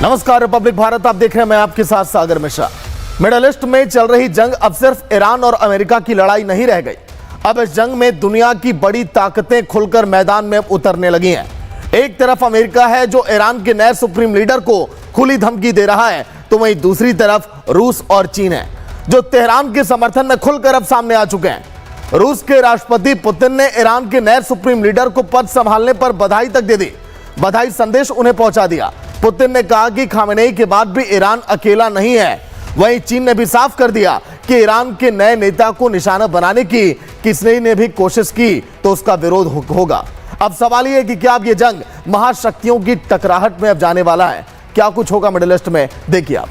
नमस्कार, रिपब्लिक भारत आप देख रहे हैं, मैं आपके साथ सागर मिश्रा। मिडिल ईस्ट में चल रही जंग अब सिर्फ ईरान और अमेरिका की लड़ाई नहीं रह गई। अब इस जंग में दुनिया की बड़ी ताकतें खुलकर मैदान में उतरने लगी हैं। एक तरफ अमेरिका है जो ईरान के नए सुप्रीम लीडर को खुली धमकी दे रहा है, तो वहीं दूसरी तरफ रूस और चीन है जो तेहरान के समर्थन में खुलकर अब सामने आ चुके हैं। रूस के राष्ट्रपति पुतिन ने ईरान के नए सुप्रीम लीडर को पद संभालने पर बधाई तक दे दी। बधाई संदेश उन्हें पहुंचा दिया। पुतिन ने कहा कि खामेनेई के बाद भी ईरान अकेला नहीं है। वहीं चीन ने भी साफ कर दिया कि ईरान के नए नेता को निशाना बनाने की किसी ने भी कोशिश की तो उसका विरोध होगा। अब सवाल यह है कि क्या अब यह जंग महाशक्तियों की टकराहट में अब जाने वाला है? क्या कुछ होगा मिडिल ईस्ट में, देखिए आप।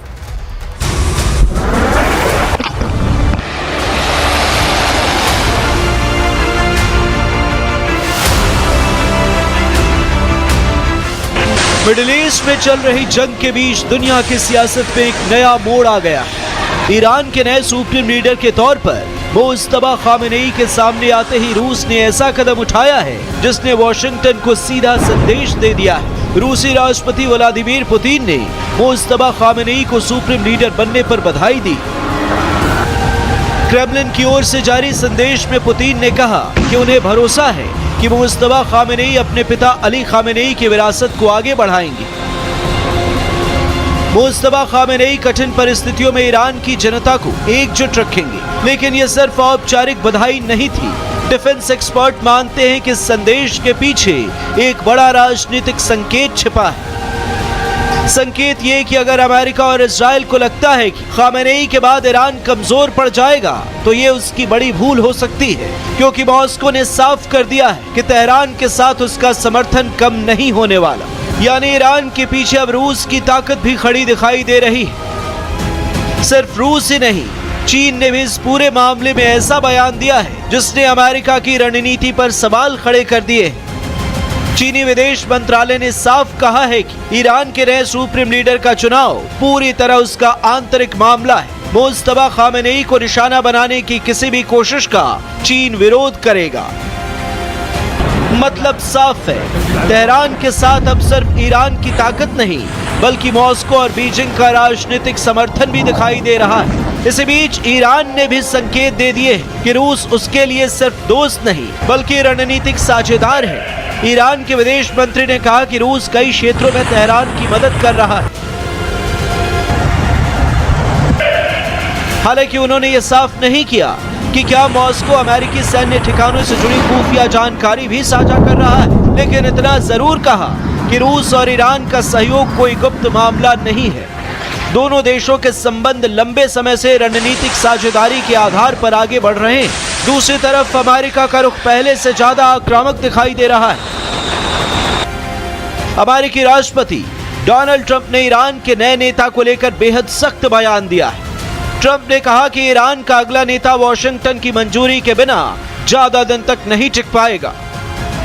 मिडिल ईस्ट में चल रही जंग के बीच दुनिया की सियासत में एक नया मोड़ आ गया है। ईरान के नए सुप्रीम लीडर के तौर पर मुस्तफा खामेनेई के सामने आते ही रूस ने ऐसा कदम उठाया है जिसने वॉशिंगटन को सीधा संदेश दे दिया है। रूसी राष्ट्रपति व्लादिमीर पुतिन ने मुस्तफा खामेनेई को सुप्रीम लीडर बनने पर बधाई दी। क्रेमलिन की ओर से जारी संदेश में पुतिन ने कहा कि उन्हें भरोसा है कि मुस्तफा खामेनेई अपने पिता अली खामेनेई की विरासत को आगे बढ़ाएंगे। मुस्तफा खामेनेई कठिन परिस्थितियों में ईरान की जनता को एकजुट रखेंगे, लेकिन यह सिर्फ औपचारिक बधाई नहीं थी। डिफेंस एक्सपर्ट मानते हैं कि इस संदेश के पीछे एक बड़ा राजनीतिक संकेत छिपा है। संकेत ये कि अगर अमेरिका और इजराइल को लगता है कि खामेनेई के बाद ईरान कमजोर पड़ जाएगा तो ये उसकी बड़ी भूल हो सकती है, क्योंकि मॉस्को ने साफ कर दिया है कि तेहरान के साथ उसका समर्थन कम नहीं होने वाला। यानी ईरान के पीछे अब रूस की ताकत भी खड़ी दिखाई दे रही है। सिर्फ रूस ही नहीं, चीन ने भी इस पूरे मामले में ऐसा बयान दिया है जिसने अमेरिका की रणनीति पर सवाल खड़े कर दिए। चीनी विदेश मंत्रालय ने साफ कहा है कि ईरान के नए सुप्रीम लीडर का चुनाव पूरी तरह उसका आंतरिक मामला है। मुस्तफा खामेनेई को निशाना बनाने की किसी भी कोशिश का चीन विरोध करेगा। मतलब साफ है, तेहरान के साथ अब सिर्फ ईरान की ताकत नहीं बल्कि मॉस्को और बीजिंग का राजनीतिक समर्थन भी दिखाई दे रहा है। इसी बीच ईरान ने भी संकेत दे दिए कि रूस उसके लिए सिर्फ दोस्त नहीं बल्कि रणनीतिक साझेदार है। ईरान के विदेश मंत्री ने कहा कि रूस कई क्षेत्रों में तेहरान की मदद कर रहा है। हालांकि उन्होंने यह साफ नहीं किया कि क्या मॉस्को अमेरिकी सैन्य ठिकानों से जुड़ी खुफिया जानकारी भी साझा कर रहा है, लेकिन इतना जरूर कहा कि रूस और ईरान का सहयोग कोई गुप्त मामला नहीं है। दोनों देशों के संबंध लंबे समय से रणनीतिक साझेदारी के आधार पर आगे बढ़ रहे हैं। दूसरी तरफ अमेरिका का रुख पहले से ज्यादा आक्रामक दिखाई दे रहा है। अमेरिकी राष्ट्रपति डोनाल्ड ट्रंप ने ईरान के नए नेता को लेकर बेहद सख्त बयान दिया है। ट्रंप ने कहा कि ईरान का अगला नेता वॉशिंगटन की मंजूरी के बिना ज्यादा दिन तक नहीं टिक पाएगा।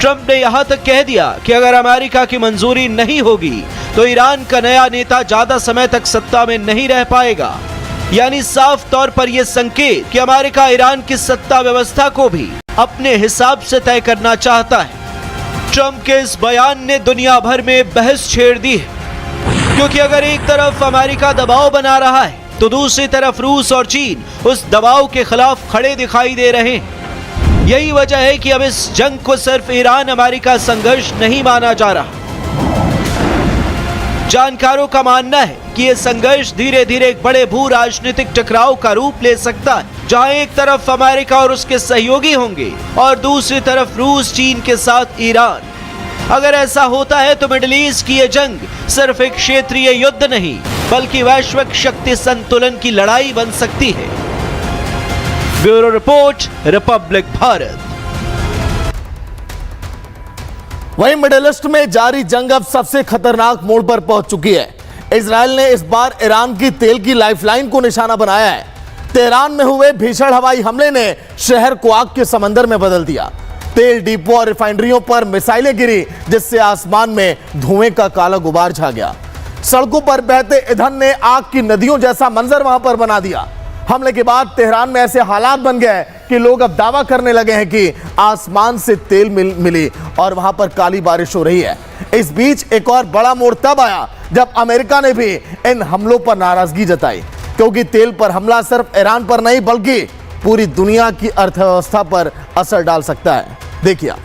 ट्रंप ने यहां तक कह दिया कि अगर अमेरिका की मंजूरी नहीं होगी तो ईरान का नया नेता ज्यादा समय तक सत्ता में नहीं रह पाएगा। यानी साफ तौर पर यह संकेत कि अमेरिका ईरान की सत्ता व्यवस्था को भी अपने हिसाब से तय करना चाहता है। ट्रंप के इस बयान ने दुनिया भर में बहस छेड़ दी है, क्योंकि अगर एक तरफ अमेरिका दबाव बना रहा है तो दूसरी तरफ रूस और चीन उस दबाव के खिलाफ खड़े दिखाई दे रहे हैं। यही वजह है कि अब इस जंग को सिर्फ ईरान अमेरिका संघर्ष नहीं माना जा रहा। जानकारों का मानना है कि यह संघर्ष धीरे धीरे एक बड़े भू राजनीतिक टकराव का रूप ले सकता है, जहां एक तरफ अमेरिका और उसके सहयोगी होंगे और दूसरी तरफ रूस चीन के साथ ईरान। अगर ऐसा होता है तो मिडिल ईस्ट की यह जंग सिर्फ एक क्षेत्रीय युद्ध नहीं बल्कि वैश्विक शक्ति संतुलन की लड़ाई बन सकती है। Bureau report, republic Bharat. वहीं मिडिल ईस्ट में जारी जंग अब सबसे खतरनाक मोड़ पर पहुंच चुकी है। इजराइल ने इस बार ईरान की तेल की लाइफलाइन को निशाना बनाया है। तेहरान में हुए भीषण हवाई हमले ने शहर को आग के समंदर में बदल दिया। तेल डिपो और रिफाइनरियों पर मिसाइलें गिरी, जिससे आसमान में धुएं का काला गुबार छा गया। सड़कों पर बहते ईंधन ने आग की नदियों जैसा मंजर वहां पर बना दिया। हमले के बाद तेहरान में ऐसे हालात बन गए कि लोग अब दावा करने लगे हैं कि आसमान से तेल मिली और वहां पर काली बारिश हो रही है। इस बीच एक और बड़ा मोड़ तब आया जब अमेरिका ने भी इन हमलों पर नाराजगी जताई, क्योंकि तेल पर हमला सिर्फ ईरान पर नहीं बल्कि पूरी दुनिया की अर्थव्यवस्था पर असर डाल सकता है। देखिए आप।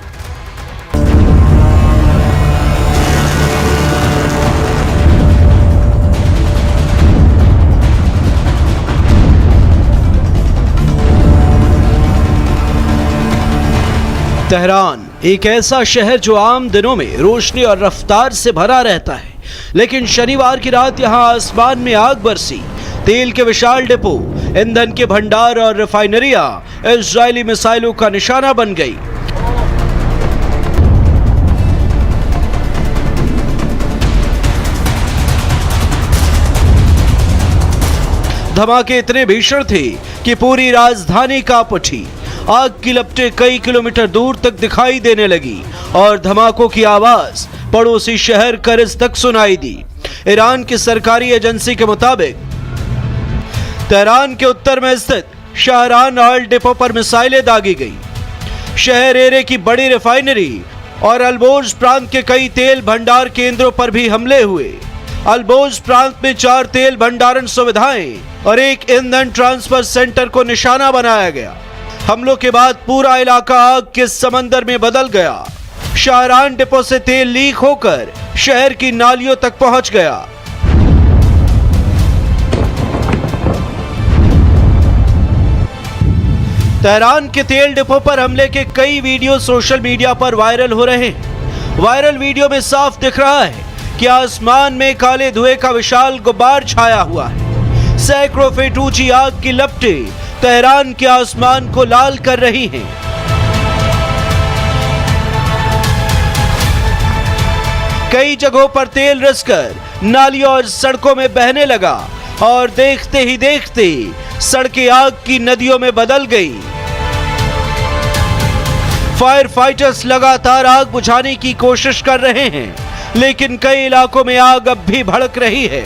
तेहरान एक ऐसा शहर जो आम दिनों में रोशनी और रफ्तार से भरा रहता है, लेकिन शनिवार की रात यहां आसमान में आग बरसी। तेल के विशाल डिपो, ईंधन के भंडार और रिफाइनरियां इजरायली मिसाइलों का निशाना बन गई। धमाके इतने भीषण थे कि पूरी राजधानी कांप उठी। आग की लपटें कई किलोमीटर दूर तक दिखाई देने लगी और धमाकों की आवाज पड़ोसी शहर करिज तक सुनाई दी। ईरान की सरकारी एजेंसी के मुताबिक तेहरान के उत्तर में स्थित शाहरान ऑयल डिपो पर मिसाइलें दागी गई। शहर एरे की बड़ी रिफाइनरी और अल्बोर्ज प्रांत के कई तेल भंडार केंद्रों पर भी हमले हुए। अल्बोर्ज प्रांत में 4 तेल भंडारण सुविधाएं और एक ईंधन ट्रांसफर सेंटर को निशाना बनाया गया। हमलों के बाद पूरा इलाका आग के समंदर में बदल गया। शाहरान डिपो से तेल लीक होकर शहर की नालियों तक पहुंच गया। तेहरान के तेल डिपो पर हमले के कई वीडियो सोशल मीडिया पर वायरल हो रहे हैं। वायरल वीडियो में साफ दिख रहा है कि आसमान में काले धुएं का विशाल गुब्बार छाया हुआ है। सैकड़ों फीट ऊंची आग की लपटें तेहरान के आसमान को लाल कर रही हैं। कई जगहों पर तेल रिसकर नालियों और सड़कों में बहने लगा और देखते ही देखते सड़कें आग की नदियों में बदल गई। फायर फाइटर्स लगातार आग बुझाने की कोशिश कर रहे हैं, लेकिन कई इलाकों में आग अब भी भड़क रही है।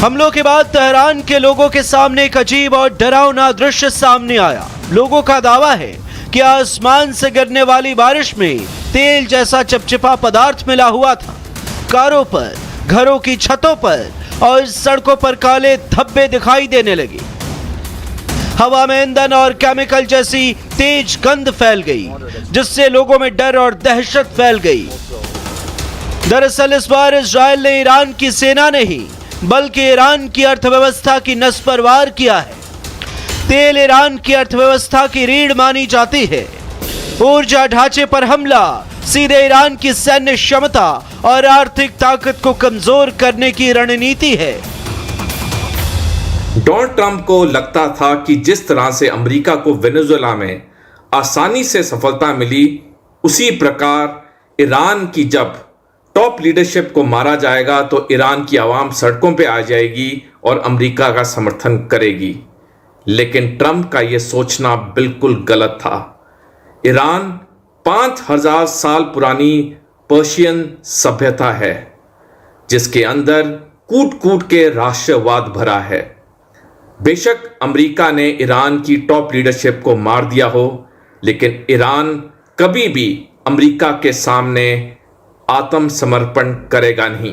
हमलों के बाद तेहरान के लोगों के सामने एक अजीब और डरावना दृश्य सामने आया। लोगों का दावा है कि आसमान से गिरने वाली बारिश में तेल जैसा चिपचिपा पदार्थ मिला हुआ था। कारों पर, घरों की छतों पर और सड़कों पर काले धब्बे दिखाई देने लगे। हवा में ईंधन और केमिकल जैसी तेज गंध फैल गई, जिससे लोगों में डर और दहशत फैल गई। दरअसल इस बार इजरायल ने ईरान की सेना नहीं बल्कि ईरान की अर्थव्यवस्था की नस पर वार किया है। तेल ईरान की अर्थव्यवस्था की रीढ़ मानी जाती है। ऊर्जा ढांचे पर हमला सीधे ईरान की सैन्य क्षमता और आर्थिक ताकत को कमजोर करने की रणनीति है। डोनाल्ड ट्रंप को लगता था कि जिस तरह से अमेरिका को वेनेजुएला में आसानी से सफलता मिली, उसी प्रकार ईरान की जब टॉप लीडरशिप को मारा जाएगा तो ईरान की आवाम सड़कों पे आ जाएगी और अमेरिका का समर्थन करेगी। लेकिन ट्रंप का यह सोचना बिल्कुल गलत था। ईरान 5000 साल पुरानी पर्शियन सभ्यता है, जिसके अंदर कूट कूट के राष्ट्रवाद भरा है। बेशक अमेरिका ने ईरान की टॉप लीडरशिप को मार दिया हो, लेकिन ईरान कभी भी अमेरिका के सामने आत्मसमर्पण करेगा नहीं।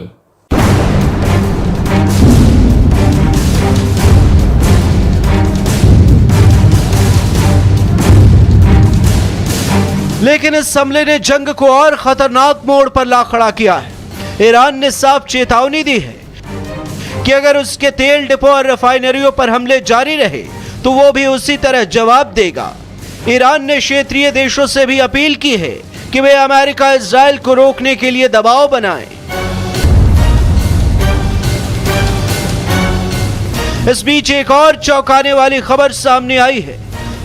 लेकिन इस हमले ने जंग को और खतरनाक मोड़ पर ला खड़ा किया है। ईरान ने साफ चेतावनी दी है कि अगर उसके तेल डिपो और रिफाइनरियों पर हमले जारी रहे तो वो भी उसी तरह जवाब देगा। ईरान ने क्षेत्रीय देशों से भी अपील की है कि वे अमेरिका इजराइल को रोकने के लिए दबाव बनाएं। इस बीच एक और चौंकाने वाली खबर सामने आई है।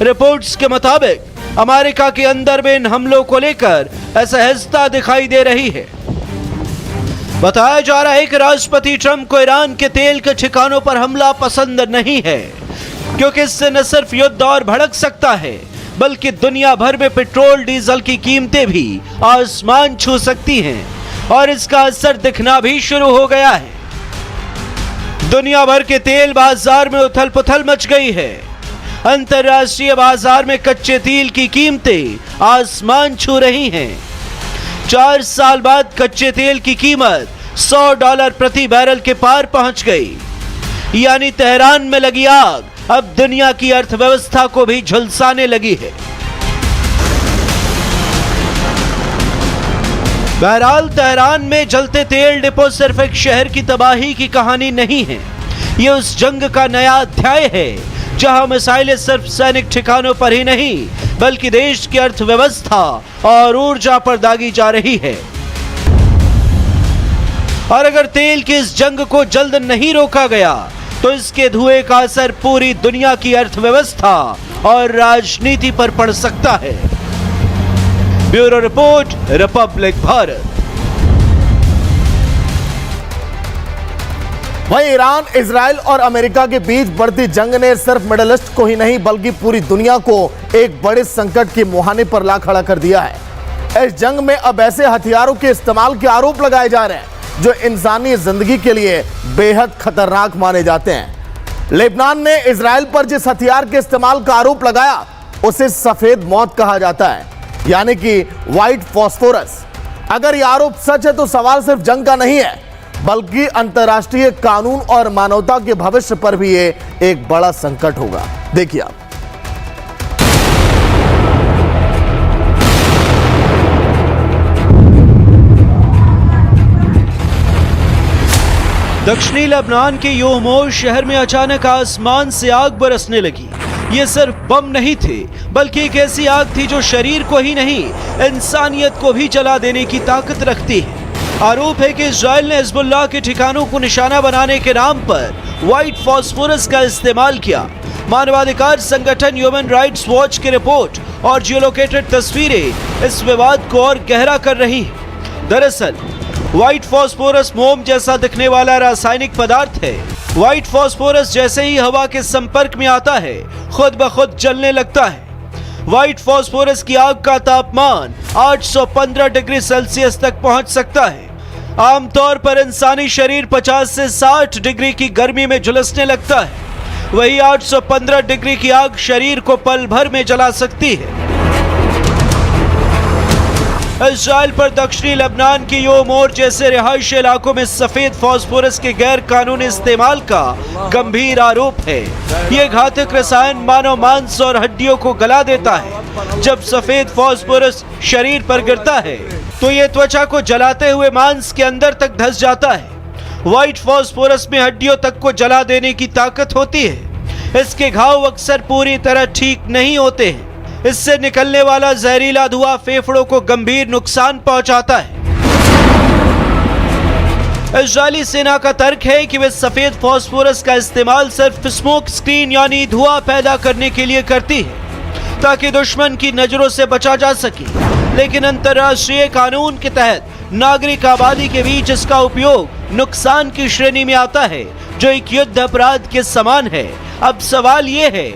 रिपोर्ट्स के मुताबिक अमेरिका के अंदर में इन हमलों को लेकर असहजता दिखाई दे रही है। बताया जा रहा है कि राष्ट्रपति ट्रंप को ईरान के तेल के ठिकानों पर हमला पसंद नहीं है, क्योंकि इससे न सिर्फ युद्ध और भड़क सकता है, बल्कि दुनिया भर में पेट्रोल डीजल की कीमतें भी आसमान छू सकती हैं और इसका असर दिखना भी शुरू हो गया है। दुनिया भर के तेल बाजार में उथल पुथल मच गई है। अंतर्राष्ट्रीय बाजार में कच्चे तेल की कीमतें आसमान छू रही हैं। 4 साल बाद कच्चे तेल की कीमत $100 प्रति बैरल के पार पहुंच गई। यानी तेहरान में लगी आग अब दुनिया की अर्थव्यवस्था को भी झुलसाने लगी है। बहरहाल तेहरान में जलते तेल डिपो सिर्फ एक शहर की तबाही की कहानी नहीं है, ये उस जंग का नया अध्याय है जहां मिसाइलें सिर्फ सैनिक ठिकानों पर ही नहीं बल्कि देश की अर्थव्यवस्था और ऊर्जा पर दागी जा रही है। और अगर तेल की इस जंग को जल्द नहीं रोका गया तो इसके धुएं का असर पूरी दुनिया की अर्थव्यवस्था और राजनीति पर पड़ सकता है। Bureau report, republic Bharat. वहीं ईरान, इजराइल और अमेरिका के बीच बढ़ती जंग ने सिर्फ मिडिल ईस्ट को ही नहीं बल्कि पूरी दुनिया को एक बड़े संकट के मुहाने पर ला खड़ा कर दिया है। इस जंग में अब ऐसे हथियारों के इस्तेमाल के आरोप लगाए जा रहे हैं जो इंसानी जिंदगी के लिए बेहद खतरनाक माने जाते हैं। लेबनान ने इजराइल पर जिस हथियार के इस्तेमाल का आरोप लगाया उसे सफेद मौत कहा जाता है, यानी कि व्हाइट फास्फोरस। अगर यह आरोप सच है तो सवाल सिर्फ जंग का नहीं है बल्कि अंतर्राष्ट्रीय कानून और मानवता के भविष्य पर भी ये एक बड़ा संकट होगा। देखिए आप। दक्षिणी लेबनान के योमोर शहर में अचानक आसमान से आग बरसने लगी। ये सिर्फ बम नहीं थे बल्कि एक ऐसी आग थी जो शरीर को ही नहीं इंसानियत को भी जला देने की ताकत रखती है। आरोप है कि इजराइल ने हिजबुल्लाह के ठिकानों को निशाना बनाने के नाम पर व्हाइट फास्फोरस का इस्तेमाल किया। मानवाधिकार संगठन ह्यूमन राइट्स वॉच की रिपोर्ट और जियोलोकेटेड तस्वीरें इस विवाद को और गहरा कर रही हैं। दरअसल व्हाइट फास्फोरस मोम जैसा दिखने वाला रासायनिक पदार्थ है। व्हाइट फास्फोरस जैसे ही हवा के संपर्क में आता है खुद ब खुद जलने लगता है। व्हाइट फास्फोरस की आग का तापमान 815 डिग्री सेल्सियस तक पहुंच सकता है। आमतौर पर इंसानी शरीर 50 से 60 डिग्री की गर्मी में झुलसने लगता है, वही 815 डिग्री की आग शरीर को पल भर में जला सकती है। इजराइल पर दक्षिणी लेबनान के योमोर जैसे रिहायशी इलाकों में सफेद फास्फोरस के गैर कानूनी इस्तेमाल का गंभीर आरोप है। ये घातक रसायन मानव मांस और हड्डियों को गला देता है। जब सफेद फास्फोरस शरीर पर गिरता है तो ये त्वचा को जलाते हुए मांस के अंदर तक धंस जाता है। व्हाइट फास्फोरस में हड्डियों तक को जला देने की ताकत होती है। इसके घाव अक्सर पूरी तरह ठीक नहीं होते हैं। इससे निकलने वाला जहरीला धुआं फेफड़ों को गंभीर नुकसान पहुंचाता है। इजरायली सेना का तर्क है कि वे सफेद फास्फोरस का इस्तेमाल सिर्फ स्मोक स्क्रीन यानी धुआं पैदा करने के लिए करती है ताकि दुश्मन की नजरों से बचा जा सके, लेकिन अंतर्राष्ट्रीय कानून के तहत नागरिक आबादी के बीच इसका उपयोग नुकसान की श्रेणी में आता है जो एक युद्ध अपराध के समान है। अब सवाल ये है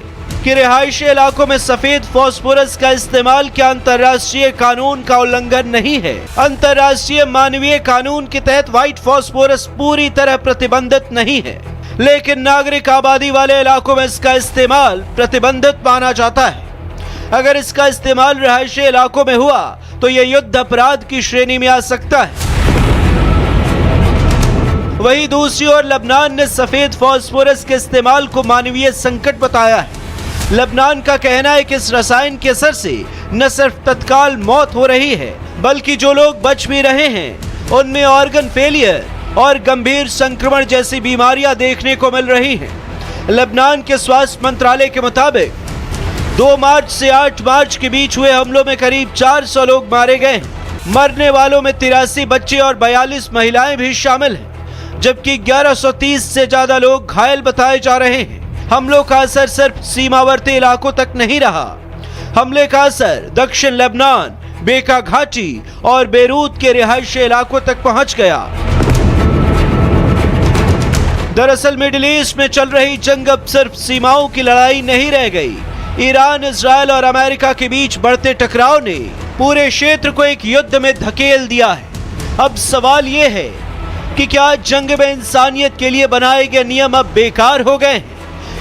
कि रिहायशी इलाकों में सफेद फास्फोरस का इस्तेमाल क्या अंतर्राष्ट्रीय कानून का उल्लंघन नहीं है? अंतर्राष्ट्रीय मानवीय कानून के तहत व्हाइट फास्फोरस पूरी तरह प्रतिबंधित नहीं है, लेकिन नागरिक आबादी वाले इलाकों में इसका इस्तेमाल प्रतिबंधित माना जाता है। अगर इसका इस्तेमाल रिहायशी इलाकों में हुआ तो यह युद्ध अपराध की श्रेणी में आ सकता है। वहीं दूसरी ओर लेबनान ने सफेद फास्फोरस के इस्तेमाल को मानवीय संकट बताया है। लेबनान का कहना है कि इस रसायन के असर से न सिर्फ तत्काल मौत हो रही है बल्कि जो लोग बच भी रहे हैं उनमें ऑर्गन फेलियर और गंभीर संक्रमण जैसी बीमारियां देखने को मिल रही हैं। लेबनान के स्वास्थ्य मंत्रालय के मुताबिक 2 मार्च से 8 मार्च के बीच हुए हमलों में करीब 400 लोग मारे गए हैं। मरने वालों में 83 बच्चे और 42 महिलाएं भी शामिल हैं, जबकि 1130 से ज्यादा लोग घायल बताए जा रहे हैं। हमलों का असर सिर्फ सीमावर्ती इलाकों तक नहीं रहा। हमले का असर दक्षिण लेबनान, बेका घाटी और बेरूत के रिहायशी इलाकों तक पहुंच गया। दरअसल मिडिल ईस्ट में चल रही जंग अब सिर्फ सीमाओं की लड़ाई नहीं रह गई। ईरान, इजराइल और अमेरिका के बीच बढ़ते टकराव ने पूरे क्षेत्र को एक युद्ध में धकेल दिया है। अब सवाल यह है कि क्या जंग में इंसानियत के लिए बनाए गए नियम अब बेकार हो गए हैं?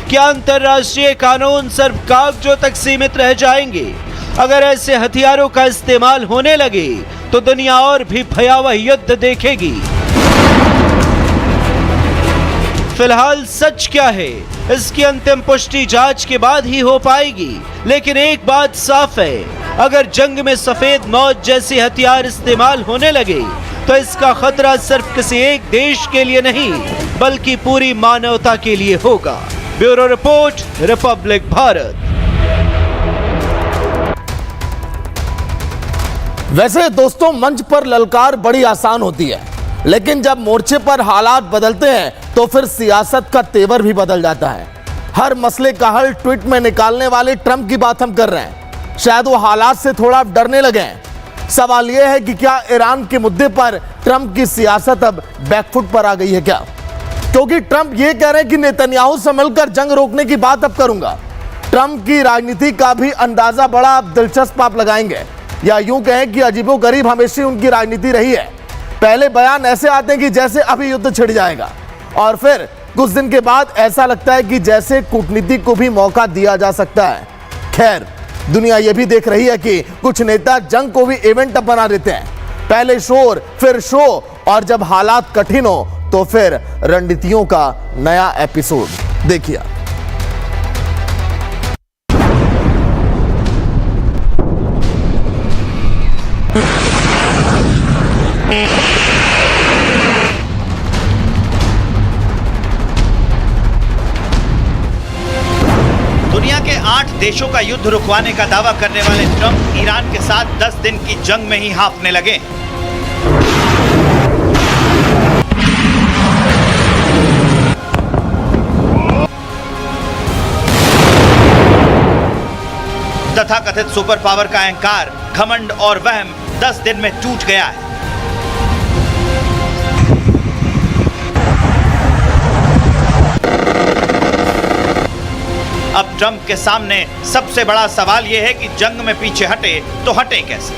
क्या अंतर्राष्ट्रीय कानून सिर्फ कागजों तक सीमित रह जाएंगे? अगर ऐसे हथियारों का इस्तेमाल होने लगे तो दुनिया और भी भयावह युद्ध देखेगी। फिलहाल सच क्या है, इसकी अंतिम पुष्टि जांच के बाद ही हो पाएगी। लेकिन एक बात साफ है, अगर जंग में सफेद मौत जैसे हथियार इस्तेमाल होने लगे तो इसका खतरा सिर्फ किसी एक देश के लिए नहीं बल्कि पूरी मानवता के लिए होगा। Bureau report, republic Bharat. वैसे दोस्तों, मंच पर ललकार बड़ी आसान होती है, लेकिन जब मोर्चे पर हालात बदलते हैं तो फिर सियासत का तेवर भी बदल जाता है। हर मसले का हल ट्वीट में निकालने वाले ट्रंप की बात हम कर रहे हैं। शायद वो हालात से थोड़ा डरने लगे हैं। सवाल यह है कि क्या ईरान के मुद्दे पर ट्रंप की सियासत अब बैकफुट पर आ गई है क्या? क्योंकि ट्रंप ये कह रहे हैं कि नेतन्याहू से मिलकर जंग रोकने की बात अब करूंगा। ट्रंप की राजनीति का भी अंदाजा बड़ा दिलचस्प आप लगाएंगे, या यूं कहें कि अजीबोगरीब हमेशा उनकी राजनीति रही है। पहले बयान ऐसे आते हैं कि जैसे अभी युद्ध छिड़ जाएगा, और फिर कुछ दिन के बाद ऐसा लगता है कि जैसे कूटनीति को भी मौका दिया जा सकता है। खैर, दुनिया यह भी देख रही है कि कुछ नेता जंग को भी इवेंट बना देते हैं। पहले शोर, फिर शो, और जब हालात कठिन हो तो फिर रणनीतियों का नया एपिसोड। देखिए। दुनिया के 8 देशों का युद्ध रुकवाने का दावा करने वाले ट्रंप ईरान के साथ 10 दिन की जंग में ही हाँफने लगे। तथाकथित सुपर पावर का अहंकार, घमंड और वहम 10 दिन में टूट गया है। अब ट्रंप के सामने सबसे बड़ा सवाल यह है कि जंग में पीछे हटे तो हटे कैसे?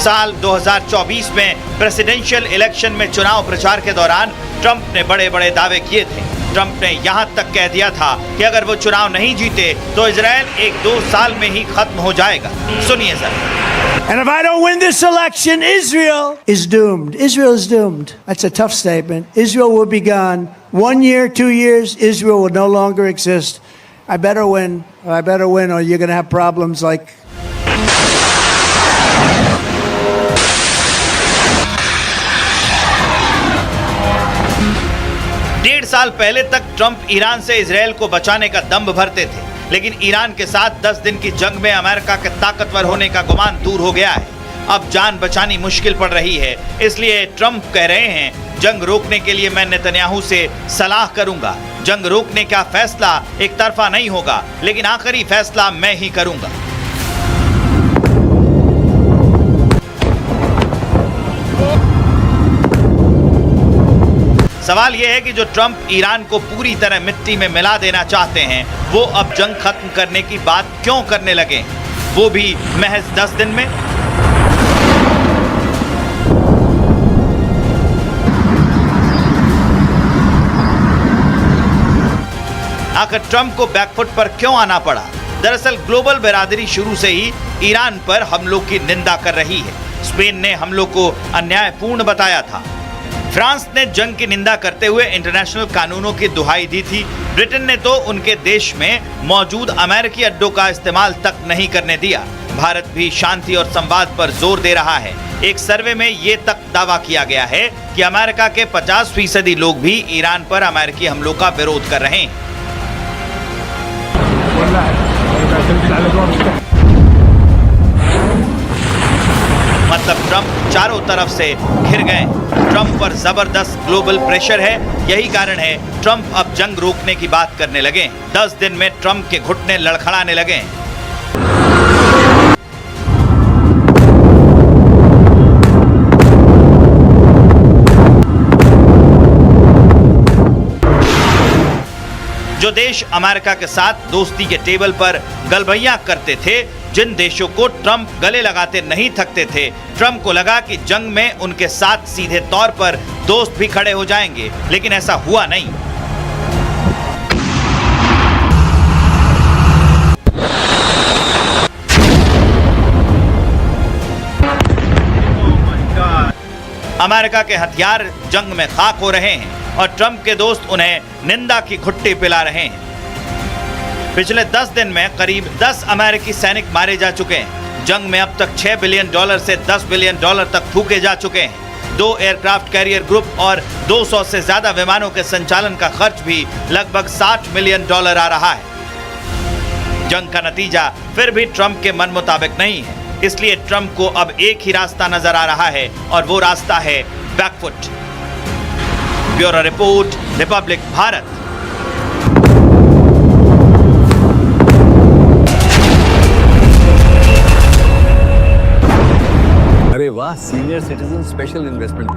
साल 2024 में प्रेसिडेंशियल इलेक्शन में चुनाव प्रचार के दौरान ट्रंप ने बड़े बड़े दावे किए थे। ट्रंप ने यहां तक कह दिया था कि अगर वो चुनाव नहीं जीते तो इजराइल 1-2 साल में ही खत्म हो जाएगा। सुनिए जरा। And if I don't win this election, Israel is doomed. Israel is doomed. That's a tough statement. Israel will be gone. 1 year, 2 years, Israel will no longer exist. I better win. I better win, or you're going to have problems like. डेढ़ साल पहले तक Trump Iran से Israel को बचाने का दम्भ भरते थे, लेकिन ईरान के साथ 10 दिन की जंग में अमेरिका के ताकतवर होने का गुमान दूर हो गया है। अब जान बचानी मुश्किल पड़ रही है, इसलिए ट्रंप कह रहे हैं जंग रोकने के लिए मैं नेतन्याहू से सलाह करूंगा। जंग रोकने का फैसला एक तरफा नहीं होगा, लेकिन आखिरी फैसला मैं ही करूंगा। सवाल यह है कि जो ट्रंप ईरान को पूरी तरह मिट्टी में मिला देना चाहते हैं, वो अब जंग खत्म करने की बात क्यों करने लगे, वो भी महज 10 दिन में। आखिर ट्रंप को बैकफुट पर क्यों आना पड़ा? दरअसल ग्लोबल बिरादरी शुरू से ही ईरान पर हमलों की निंदा कर रही है। स्पेन ने हमलों को अन्यायपूर्ण बताया था। फ्रांस ने जंग की निंदा करते हुए इंटरनेशनल कानूनों की दुहाई दी थी। ब्रिटेन ने तो उनके देश में मौजूद अमेरिकी अड्डों का इस्तेमाल तक नहीं करने दिया। भारत भी शांति और संवाद पर जोर दे रहा है। एक सर्वे में ये तक दावा किया गया है कि अमेरिका के 50% लोग भी ईरान पर अमेरिकी हमलों का विरोध कर रहे हैं। मतलब ट्रंप चारों तरफ से घिर गए। ट्रंप पर जबरदस्त ग्लोबल प्रेशर है, यही कारण है ट्रंप अब जंग रोकने की बात करने लगे। 10 दिन में ट्रंप के घुटने लड़खड़ाने लगे। जो देश अमेरिका के साथ दोस्ती के टेबल पर गलबैयां करते थे, जिन देशों को ट्रंप गले लगाते नहीं थकते थे, ट्रंप को लगा कि जंग में उनके साथ सीधे तौर पर दोस्त भी खड़े हो जाएंगे, लेकिन ऐसा हुआ नहीं। अमेरिका के हथियार जंग में खाक हो रहे हैं और ट्रंप के दोस्त उन्हें निंदा की घुट्टी पिला रहे हैं। पिछले 10 दिन में करीब 10 अमेरिकी सैनिक मारे जा चुके हैं। जंग में अब तक $6 बिलियन से $10 बिलियन तक फूके जा चुके हैं। 2 एयरक्राफ्ट कैरियर ग्रुप और 200 से ज्यादा विमानों के संचालन का खर्च भी लगभग $60 मिलियन आ रहा है। जंग का नतीजा फिर भी ट्रंप के मन मुताबिक नहीं है, इसलिए ट्रंप को अब एक ही रास्ता नजर आ रहा है और वो रास्ता है back foot. Bureau report, republic Bharat. अरे वाह, सीनियर सिटीजन स्पेशल इन्वेस्टमेंट